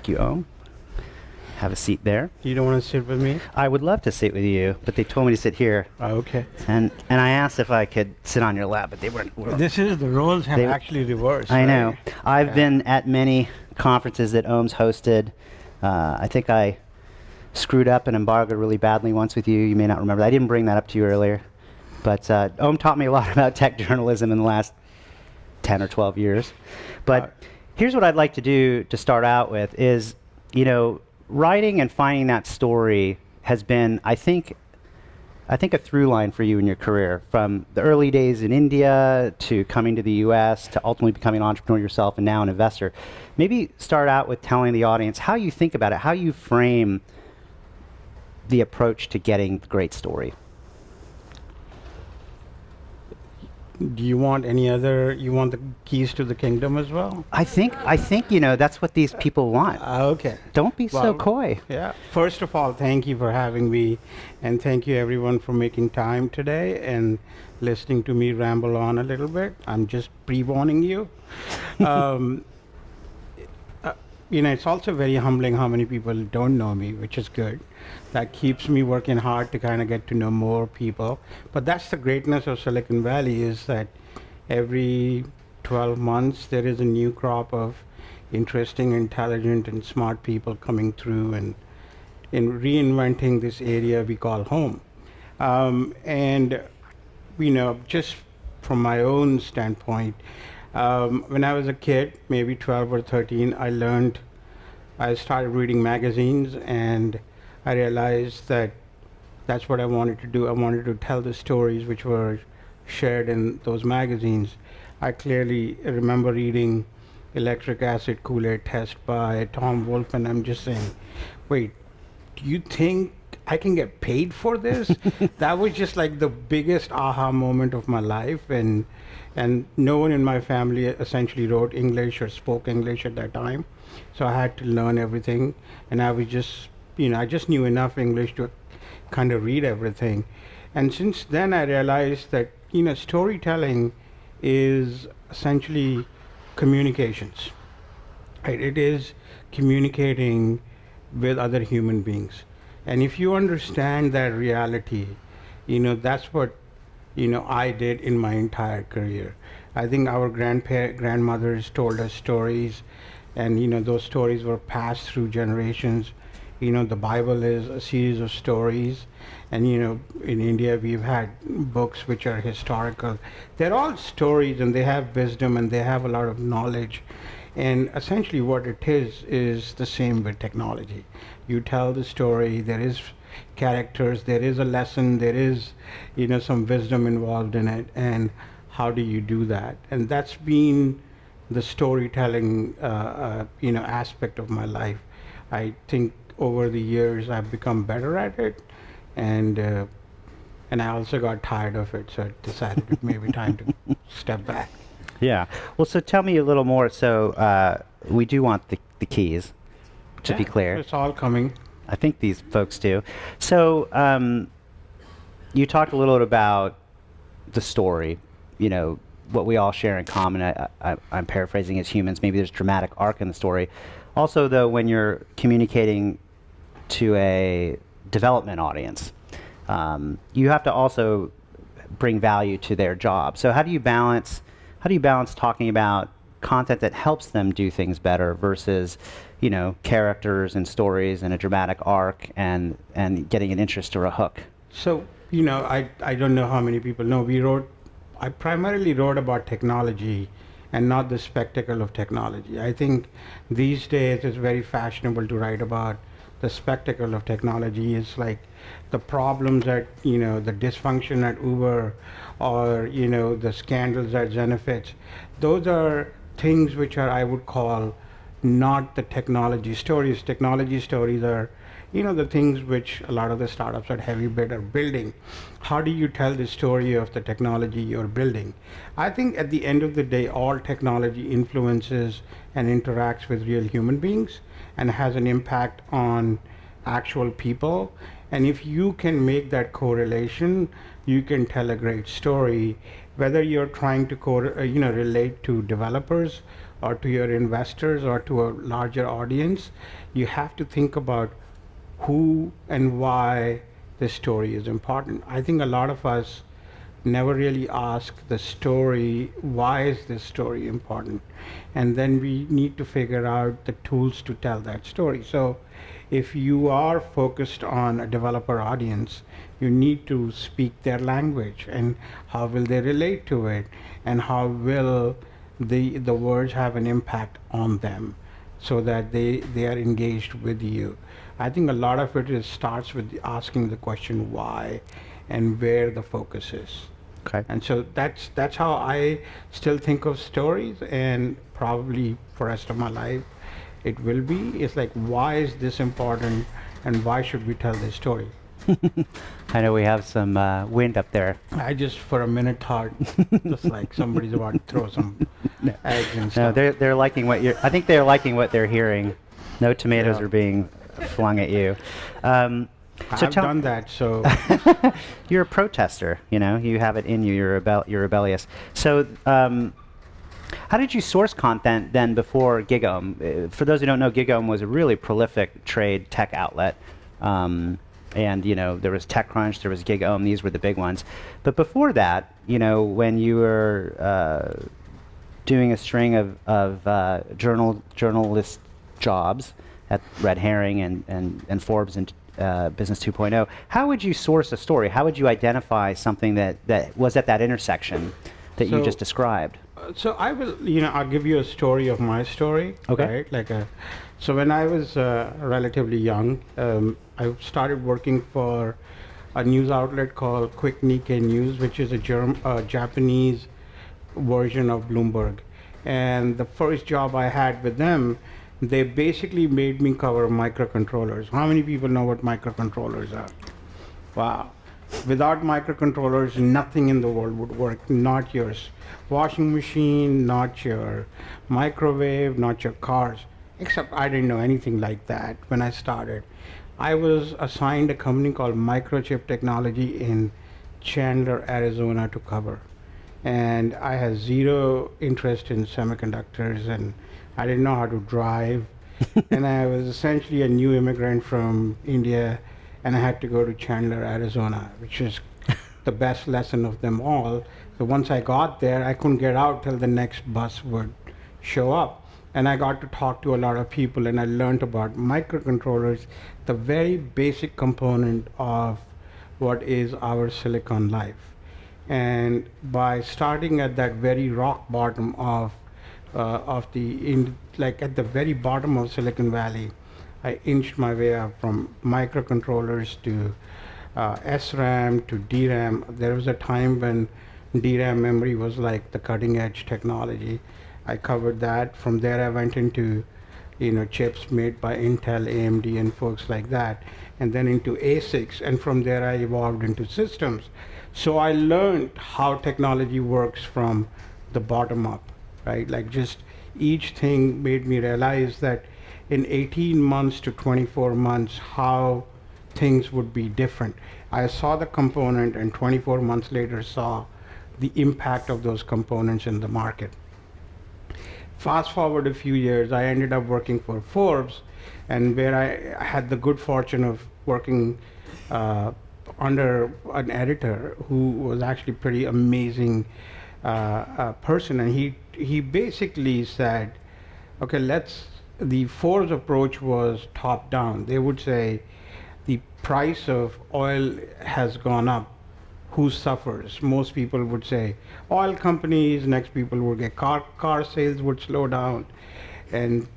Thank you, Om. Have a seat there. You don't want to sit with me? I would love to sit with you, but they told me to sit here. Oh, okay. And I asked if I could sit on your lap, but they weren't. This is, the roles have actually reversed. I know. Right? I've been at many conferences that Om's hosted. I think I screwed up and embargoed really badly once with you. You may not remember that. I didn't bring that up to you earlier. But Om taught me a lot about tech journalism in the last 10 or 12 years. But here's what I'd like to do to start out with is, writing and finding that story has been, I think a through line for you in your career, from the early days in India to coming to the US to ultimately becoming an entrepreneur yourself and now an investor. Maybe start out with telling the audience how you think about it, how you frame the approach to getting the great story. Do you want you want the keys to the kingdom as well? I think that's what these people want. Okay. Don't be so coy. Yeah. First of all, thank you for having me, and thank you everyone for making time today and listening to me ramble on a little bit. I'm just pre-warning you. It's also very humbling how many people don't know me, which is good. That keeps me working hard to kind of get to know more people. But that's the greatness of Silicon Valley, is that every 12 months there is a new crop of interesting, intelligent, and smart people coming through and in reinventing this area we call home. Just from my own standpoint, when I was a kid, maybe 12 or 13, I started reading magazines, and I realized that that's what I wanted to do. I wanted to tell the stories which were shared in those magazines. I clearly remember reading Electric Acid Kool-Aid Test by Tom Wolfe, and I'm just saying, wait, do you think I can get paid for this? That was just like the biggest aha moment of my life, and no one in my family essentially wrote English or spoke English at that time. So I had to learn everything, and I was just, I just knew enough English to kind of read everything. And since then I realized that, storytelling is essentially communications, right? It is communicating with other human beings. And if you understand that reality, that's what, I did in my entire career. I think our grandmothers told us stories, and, those stories were passed through generations. The Bible is a series of stories, and, in India we've had books which are historical. They're all stories, and they have wisdom, and they have a lot of knowledge. And essentially what it is the same with technology. You tell the story, there is characters, there is a lesson, there is, some wisdom involved in it, and how do you do that? And that's been the storytelling, aspect of my life. I think over the years I've become better at it, and I also got tired of it, so I decided it may be time to step back. Yeah. Well, so tell me a little more. So we do want the keys, to be clear. It's all coming. I think these folks do. So you talked a little bit about the story, what we all share in common. I'm paraphrasing as humans. Maybe there's dramatic arc in the story. Also, though, when you're communicating to a development audience, you have to also bring value to their job. So how do you balance talking about content that helps them do things better versus, characters and stories and a dramatic arc and getting an interest or a hook? So, I don't know how many people know, I primarily wrote about technology and not the spectacle of technology. I think these days it's very fashionable to write about the spectacle of technology. It's like the problems at, the dysfunction at Uber, or, the scandals at Zenefits. Those are things which are, I would call, not the technology stories. Technology stories are, the things which a lot of the startups at Heavybit are building. How do you tell the story of the technology you're building? I think at the end of the day, all technology influences and interacts with real human beings and has an impact on actual people. And if you can make that correlation, you can tell a great story, whether you're trying to relate to developers or to your investors or to a larger audience, you have to think about who and why this story is important. I think a lot of us never really ask the story, why is this story important? And then we need to figure out the tools to tell that story. So if you are focused on a developer audience, you need to speak their language, and how will they relate to it, and how will the words have an impact on them, so that they are engaged with you. I think a lot of it starts with asking the question why and where the focus is. Okay. And so that's how I still think of stories, and probably for the rest of my life it will be. It's like, why is this important, and why should we tell this story? I know we have some wind up there. I just for a minute thought just like somebody's about to throw some eggs and No, stuff. they're liking what you're. I think they're liking what they're hearing. No tomatoes Yeah. are being flung at you. I've done that, so You're a protester. You know, you have it in you. You're rebellious. So, how did you source content then before Gigaom? For those who don't know, Gigaom was a really prolific trade tech outlet. And you know, there was TechCrunch, there was Gigaom. These were the big ones. But before that, you know, when you were doing a string of journalist jobs at Red Herring and Forbes and Business 2.0, how would you source a story? How would you identify something that was at that intersection that you So- just described? So I will, I'll give you a story of my story. Okay. Right? So when I was relatively young, I started working for a news outlet called Quick Nikkei News, which is a Japanese version of Bloomberg. And the first job I had with them, they basically made me cover microcontrollers. How many people know what microcontrollers are? Wow. Without microcontrollers, nothing in the world would work. Not your washing machine, not your microwave, not your cars. Except I didn't know anything like that when I started. I was assigned a company called Microchip Technology in Chandler, Arizona to cover. And I had zero interest in semiconductors, and I didn't know how to drive. And I was essentially a new immigrant from India, and I had to go to Chandler, Arizona, which is the best lesson of them all. So once I got there, I couldn't get out till the next bus would show up. And I got to talk to a lot of people, and I learned about microcontrollers, the very basic component of what is our silicon life. And by starting at that very rock bottom of at the very bottom of Silicon Valley, I inched my way up from microcontrollers to SRAM to DRAM. There was a time when DRAM memory was like the cutting edge technology. I covered that. From there I went into chips made by Intel, AMD, and folks like that, and then into ASICs, and from there I evolved into systems. So I learned how technology works from the bottom up, right? Like just each thing made me realize that in 18 months to 24 months, how things would be different. I saw the component, and 24 months later saw the impact of those components in the market. Fast forward a few years, I ended up working for Forbes, and where I had the good fortune of working under an editor who was actually pretty amazing person, and he basically said, okay, the Forbes approach was top down. They would say the price of oil has gone up. Who suffers? Most people would say oil companies. Next, people would get car sales would slow down, and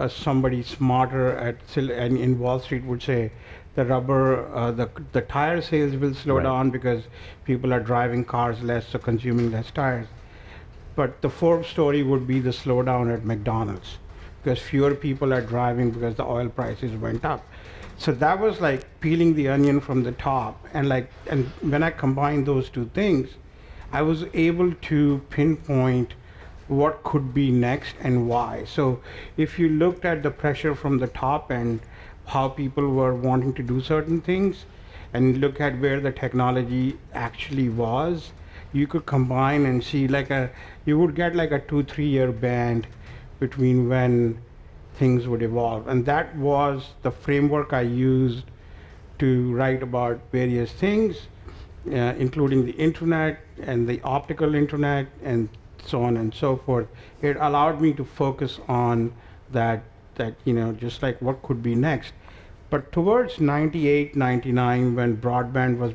somebody smarter and in Wall Street would say the tire sales will slow Right. down because people are driving cars less, so consuming less tires. But the Forbes story would be the slowdown at McDonald's, because fewer people are driving because the oil prices went up. So that was like peeling the onion from the top, and when I combined those two things, I was able to pinpoint what could be next and why. So if you looked at the pressure from the top and how people were wanting to do certain things, and look at where the technology actually was, you could combine and see you would get like a 2-3 year band between when things would evolve. And that was the framework I used to write about various things, including the internet and the optical internet and so on and so forth. It allowed me to focus on that, just like what could be next. But towards 98, 99, when broadband was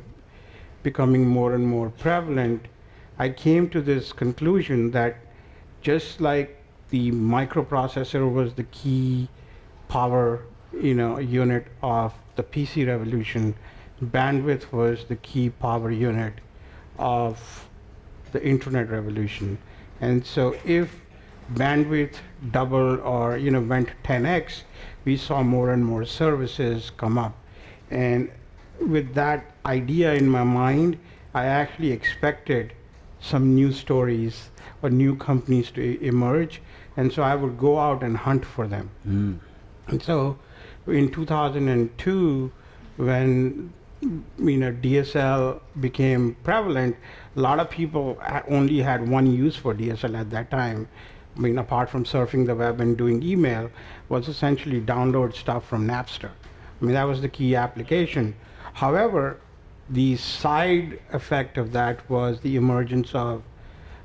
becoming more and more prevalent, I came to this conclusion that just like the microprocessor was the key power, unit of the PC revolution, bandwidth was the key power unit of the internet revolution. And so if bandwidth doubled or went 10x, we saw more and more services come up. And with that idea in my mind, I actually expected some new stories or new companies to emerge, and so I would go out and hunt for them. And so in 2002, when DSL became prevalent, a lot of people only had one use for DSL at that time. Apart from surfing the web and doing email, was essentially download stuff from Napster. That was the key application. However, the side effect of that was the emergence of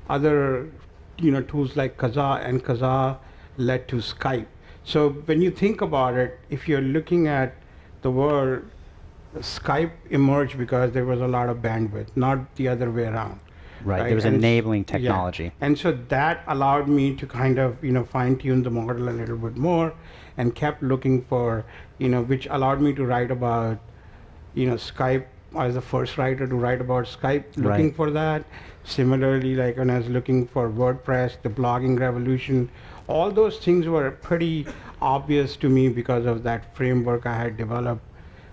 other tools like Kazaa, and Kazaa led to Skype. So when you think about it, if you're looking at the world, Skype emerged because there was a lot of bandwidth, not the other way around. Right, there was enabling technology. Yeah. And so that allowed me to kind of, fine-tune the model a little bit more, and kept looking for, which allowed me to write about, Skype. I was the first writer to write about Skype, looking for that. Similarly, like when I was looking for WordPress, the blogging revolution, all those things were pretty obvious to me because of that framework I had developed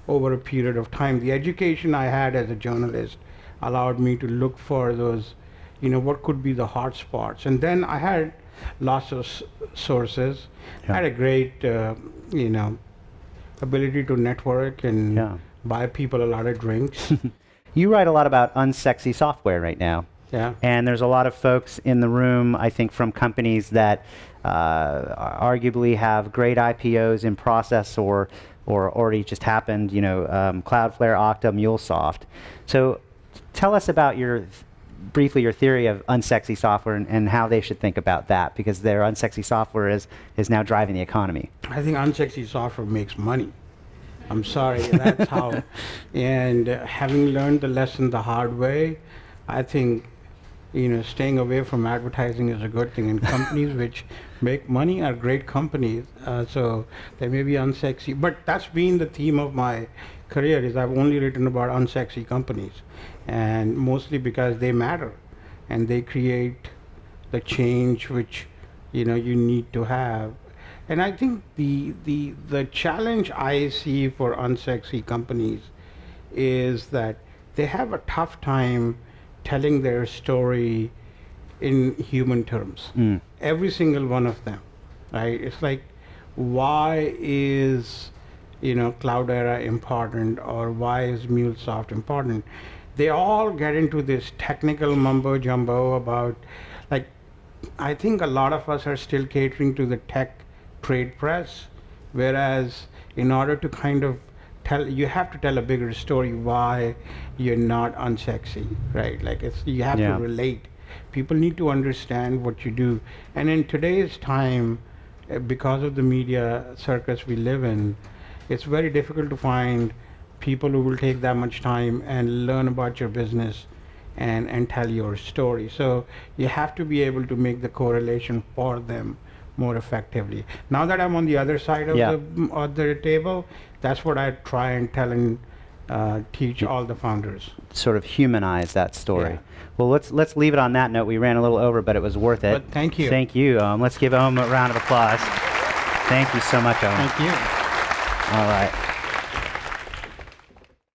over a period of time. The education I had as a journalist allowed me to look for those, what could be the hot spots. And then I had lots of sources. I had a great, ability to network and buy people a lot of drinks. You write a lot about unsexy software right now. Yeah. And there's a lot of folks in the room, I think, from companies that arguably have great IPOs in process or already just happened, Cloudflare, Okta, MuleSoft. So tell us about briefly your theory of unsexy software and how they should think about that, because their unsexy software is now driving the economy. I think unsexy software makes money. I'm sorry, that's how. And having learned the lesson the hard way, I think, staying away from advertising is a good thing. And companies which make money are great companies. So they may be unsexy, but that's been the theme of my career. Is I've only written about unsexy companies, and mostly because they matter, and they create the change which you need to have. And I think the challenge I see for unsexy companies is that they have a tough time telling their story in human terms. Every single one of them, right? It's like, why is Cloudera important, or why is MuleSoft important? They all get into this technical mumbo jumbo about, like, I think a lot of us are still catering to the tech trade press, whereas in order to kind of you have to tell a bigger story why you're not unsexy, right? Like you have to relate. People need to understand what you do. And in today's time, because of the media circus we live in, it's very difficult to find people who will take that much time and learn about your business and tell your story. So you have to be able to make the correlation for them more effectively. Now that I'm on the other side of the table, that's what I try and tell and teach all the founders. Sort of humanize that story. Yeah. Well, let's leave it on that note. We ran a little over, but it was worth it. But thank you. Thank you. Let's give Om a round of applause. Thank you so much, Om. Thank you. All right.